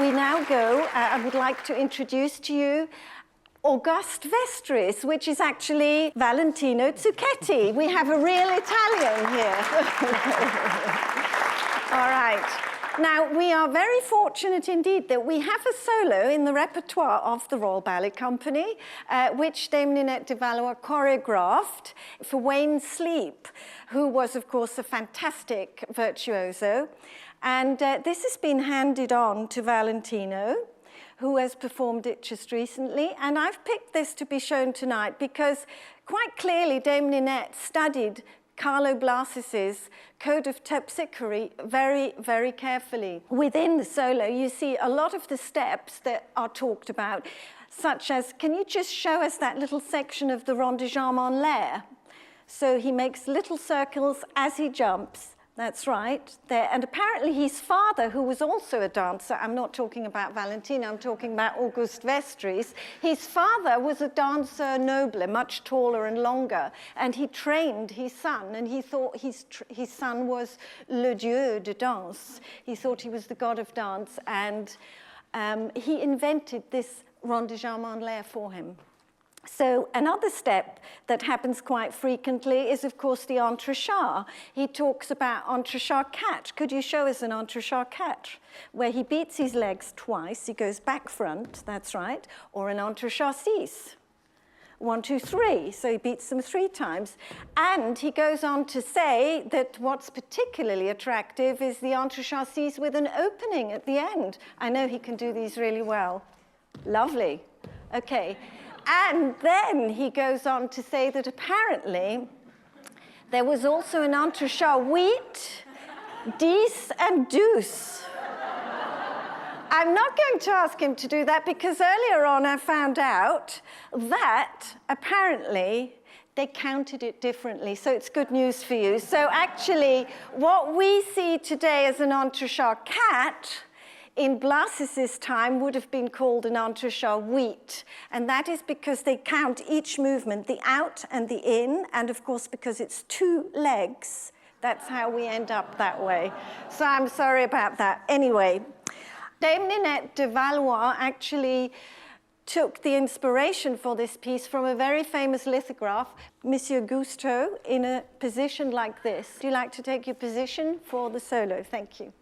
we now go, I would like to introduce to you Auguste Vestris, which is actually Valentino Zucchetti. We have a real Italian here. All right. Now, we are very fortunate indeed that we have a solo in the repertoire of the Royal Ballet Company, which Dame Ninette de Valois choreographed for Wayne Sleep, who was, of course, a fantastic virtuoso. And this has been handed on to Valentino, who has performed it just recently. And I've picked this to be shown tonight because quite clearly Dame Ninette studied Carlo Blasis's Code of Terpsichore very, very carefully. Within the solo, you see a lot of the steps that are talked about, such as, can you just show us that little section of the rond de jambe en l'air? So he makes little circles as he jumps. That's right, there. And apparently his father, who was also a dancer, I'm not talking about Valentino, I'm talking about Auguste Vestris, his father was a dancer noble, much taller and longer, and he trained his son, and he thought his son was le dieu de danse. He thought he was the god of dance, and he invented this rond de jambe en l'air for him. So another step that happens quite frequently is, of course, the entrechat. He talks about entrechat catch. Could you show us an entrechat catch? Where he beats his legs twice, he goes back front, that's right, or an entrechat six. 1, 2, 3, so he beats them 3 times. And he goes on to say that what's particularly attractive is the entrechat six with an opening at the end. I know he can do these really well. Lovely. Okay. And then he goes on to say that apparently there was also an entrechat huit, 10, and 12. I'm not going to ask him to do that because earlier on I found out that apparently they counted it differently, so it's good news for you. So actually, what we see today as an entrechat cat in Blasis's time would have been called an entrechat huit, and that is because they count each movement, the out and the in, and of course because it's 2 legs, that's how we end up that way. So I'm sorry about that. Anyway, Dame Ninette de Valois actually took the inspiration for this piece from a very famous lithograph, Monsieur Gusteau, in a position like this. Do you like to take your position for the solo? Thank you.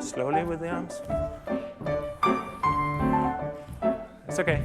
Slowly with the arms. It's okay.